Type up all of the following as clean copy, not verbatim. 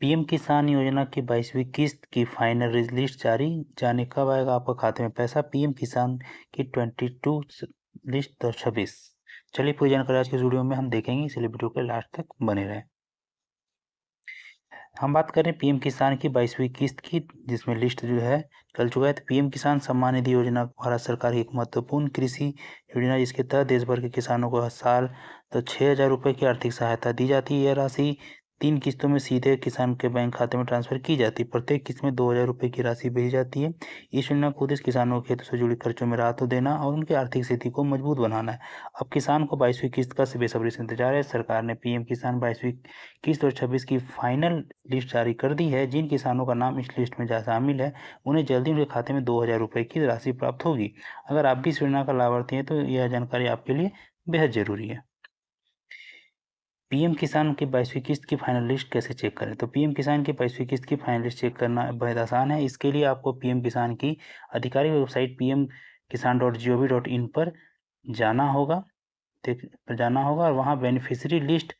PM किसान योजना की 22वीं किस्त की फाइनल लिस्ट जारी। जाने कब आएगा आपका खाते में पैसा? पीएम किसान की 22 लिस्ट 2026। चलिए पूरी जानकारी आज की वीडियो में हम देखेंगे, इसलिए वीडियो के लास्ट तक बने रहें। हम बात करें पीएम किसान की 22वीं किस्त की, जिसमें लिस्ट जो है चल चुका है। तो पीएम किसान सम्मान निधि योजना भारत सरकार की एक महत्वपूर्ण कृषि योजना, जिसके तहत देश भर के किसानों को हर साल 6,000 रुपये की आर्थिक सहायता दी जाती है। यह राशि 3 किस्तों में सीधे किसान के बैंक खाते में ट्रांसफर की जाती है। प्रत्येक किस्त में 2,000 रुपये की राशि भेजी जाती है। इस योजना का उद्देश्य किसानों के खेतों से जुड़े खर्चों में राहत देना और उनकी आर्थिक स्थिति को मजबूत बनाना है। अब किसान को 22वीं किस्त का बेसब्री से इंतजार है। सरकार ने पीएम किसान 22वीं किस्त 2026 की फाइनल लिस्ट जारी कर दी है। जिन किसानों का नाम इस लिस्ट में शामिल है, उन्हें जल्दी उनके खाते में 2,000 रुपये की राशि प्राप्त होगी। अगर आप भी इस योजना का लाभार्थी हैं तो यह जानकारी आपके लिए बेहद जरूरी है। पीएम किसान की 22वीं किस्त की फाइनल लिस्ट कैसे चेक करें? तो पीएम किसान की 22वीं किस्त की फाइनल लिस्ट चेक करना बेहद आसान है। इसके लिए आपको पीएम किसान की आधिकारिक वेबसाइट pmkisan.gov.in पर जाना होगा और वहाँ बेनिफिशियरी लिस्ट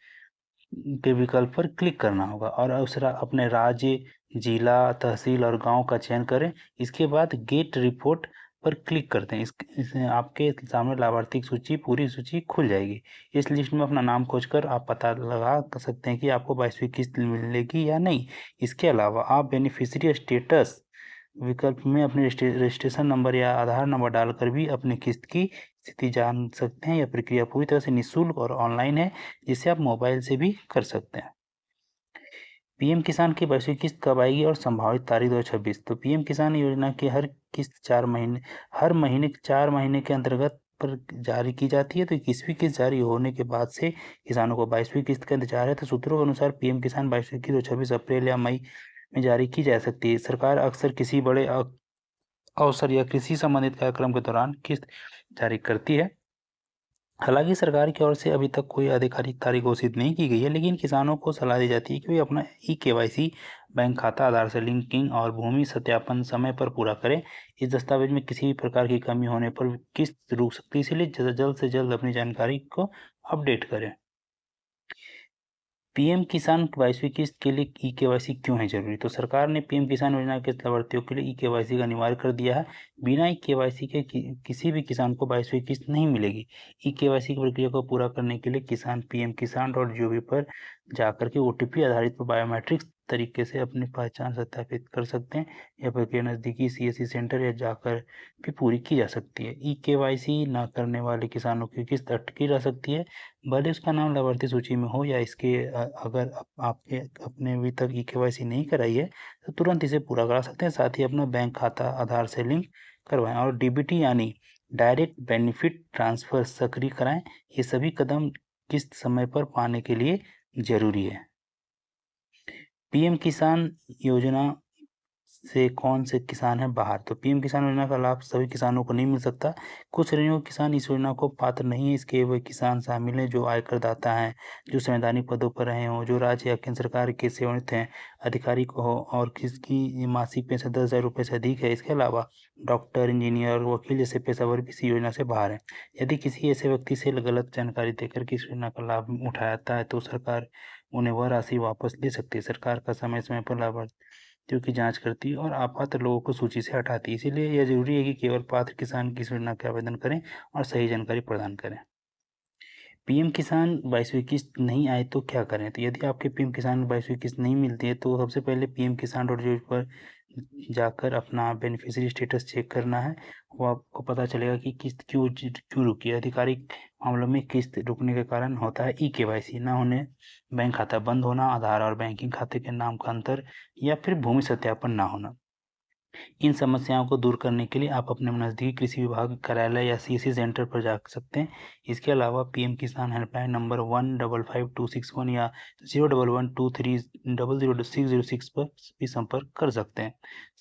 के विकल्प पर क्लिक करना होगा और अपने राज्य, जिला, तहसील और गांव का चयन करें। इसके बाद गेट रिपोर्ट पर क्लिक करते हैं। इसमें आपके सामने लाभार्थी की पूरी सूची खुल जाएगी। इस लिस्ट में अपना नाम खोजकर आप पता लगा सकते हैं कि आपको 22वीं किस्त मिलेगी या नहीं। इसके अलावा आप बेनिफिशियरी स्टेटस विकल्प में अपने रजिस्ट्रेशन नंबर या आधार नंबर डालकर भी अपनी किस्त की स्थिति जान सकते हैं। यह प्रक्रिया पूरी तरह से निःशुल्क और ऑनलाइन है, जिसे आप मोबाइल से भी कर सकते हैं। पीएम किसान की 22वीं किस्त कब आएगी और संभावित तारीख 2026? तो पीएम किसान योजना की हर किस्त हर महीने 4 महीने के अंतर्गत पर जारी की जाती है। तो 21वीं किस्त जारी होने के बाद से किसानों को 22वीं किस्त का इंतजार है। तो सूत्रों के अनुसार पीएम किसान 22वीं किस्त 26 अप्रैल या मई में जारी की जा सकती है। सरकार अक्सर किसी बड़े अवसर या कृषि संबंधित कार्यक्रम के दौरान किस्त जारी करती है। हालांकि सरकार की ओर से अभी तक कोई आधिकारिक तारीख घोषित नहीं की गई है, लेकिन किसानों को सलाह दी जाती है कि वे अपना ई-केवाईसी, बैंक खाता, आधार से लिंकिंग और भूमि सत्यापन समय पर पूरा करें। इस दस्तावेज में किसी भी प्रकार की कमी होने पर किस्त रुक सकती है, इसलिए जल्द से जल्द अपनी जानकारी को अपडेट करें। पीएम किसान 22वीं किस्त के लिए ई-केवाईसी क्यों है जरूरी? तो सरकार ने पीएम किसान योजना के लाभार्थियों के लिए ई-केवाईसी का अनिवार्य कर दिया है। बिना ई-केवाईसी के किसी भी किसान को 22वीं किस्त नहीं मिलेगी। ई-केवाईसी की प्रक्रिया को पूरा करने के लिए किसान pmkisan.gov पर जाकर के ओटीपी आधारित बायोमेट्रिक्स तरीके से अपनी पहचान सत्यापित कर सकते हैं। यह प्रक्रिया नज़दीकी सीएससी सेंटर या जाकर भी पूरी की जा सकती है। ई-केवाईसी न करने वाले किसानों की किस्त अटकी रह सकती है, भले उसका नाम लाभार्थी सूची में हो या इसके अगर आपने अपने अभी तक ई-केवाईसी नहीं कराई है तो तुरंत इसे पूरा करा सकते हैं। साथ ही अपना बैंक खाता आधार से लिंक करवाएं और डीबीटी यानी डायरेक्ट बेनिफिट ट्रांसफर सक्रिय कराएं। ये सभी कदम किस्त समय पर पाने के लिए जरूरी है। पीएम किसान योजना से कौन से किसान हैं बाहर? तो पीएम किसान योजना का लाभ सभी किसानों को नहीं मिल सकता। कुछ श्रेणियों के किसान इस योजना को पात्र नहीं है। इसके वे किसान शामिल हैं जो आयकर दाता हैं, जो संवैधानिक पदों पर रहे हों, जो राज्य या केंद्र सरकार के सेवानिवृत्त हैं अधिकारी को हो और किसकी मासिक पेंशन 10,000 रुपये से अधिक है। इसके अलावा डॉक्टर, इंजीनियर और वकील जैसे पेशेवर भी इस योजना से बाहर हैं। यदि किसी ऐसे व्यक्ति से गलत जानकारी देकर के इस योजना का लाभ उठाता है तो सरकार उन्हें वह राशि वापस ले सकती है। सरकार का समय समय पर लाभार्थियों की जांच करती है और अपात्र लोगों को सूची से हटाती है। इसीलिए यह जरूरी है कि केवल पात्र किसान की योजना के आवेदन करें और सही जानकारी प्रदान करें। पीएम किसान 22वीं किस्त नहीं आए तो क्या करें? तो यदि आपके पीएम किसान 22वीं किस्त नहीं मिलती है तो सबसे पहले pmkisan.gov पर जाकर अपना बेनिफिशियरी स्टेटस चेक करना है। वो आपको पता चलेगा कि किस्त क्यों रुकी है। आधिकारिक मामलों में किस्त रुकने के कारण होता है ई-केवाईसी ना होने, बैंक खाता बंद होना, आधार और बैंकिंग खाते के नाम का अंतर या फिर भूमि सत्यापन ना होना। इन समस्याओं को दूर करने के लिए आप अपने नज़दीकी कृषि विभाग कार्यालय या सीएससी सेंटर पर जा सकते हैं। इसके अलावा पीएम किसान हेल्पलाइन नंबर 155261 या 0112300606 पर भी संपर्क कर सकते हैं।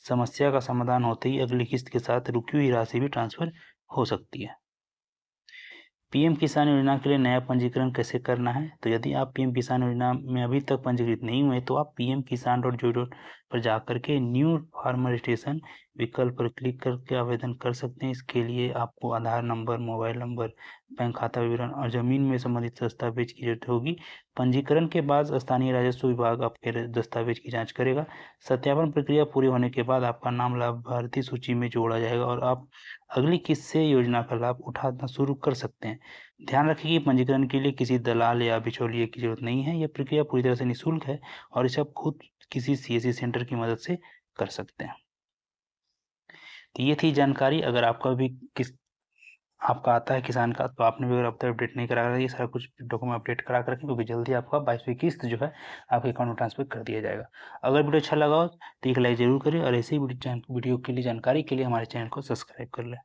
समस्या का समाधान होते ही अगली किस्त के साथ रुकी हुई राशि भी ट्रांसफर हो सकती है। पीएम किसान योजना के लिए नया पंजीकरण कैसे करना है? तो यदि आप पीएम किसान योजना में अभी तक पंजीकृत नहीं हुए तो आप pmkisan.gov पर जाकर के न्यू फार्मर रजिस्ट्रेशन विकल्प पर क्लिक करके आवेदन कर सकते हैं। इसके लिए आपको आधार नंबर, मोबाइल नंबर, बैंक खाता विवरण और ज़मीन में संबंधित दस्तावेज की जरूरत होगी। पंजीकरण के बाद स्थानीय राजस्व विभाग आपके दस्तावेज की जांच करेगा। सत्यापन प्रक्रिया पूरी होने के बाद आपका नाम लाभार्थी सूची में जोड़ा जाएगा और आप अगली किस्त से योजना का लाभ उठाना शुरू कर सकते हैं। ध्यान रखें कि पंजीकरण के लिए किसी दलाल या बिचौलिए की जरूरत नहीं है। यह प्रक्रिया पूरी तरह से निःशुल्क है और इसे आप खुद किसी सीएससी सेंटर की मदद से कर सकते हैं। तो ये थी जानकारी। अगर आपका भी आपका आता है किसान का, तो आपने भी अगर अब तक अपडेट नहीं करा ये सारा कुछ डॉक्यूमेंट अपडेट करा कर रखें, क्योंकि जल्दी आपका 22वीं किस्त जो है आपके अकाउंट में ट्रांसफर कर दिया जाएगा। अगर वीडियो अच्छा लगा हो तो एक लाइक जरूर करें और ऐसे ही वीडियो के लिए जानकारी के लिए हमारे चैनल को सब्सक्राइब कर लें।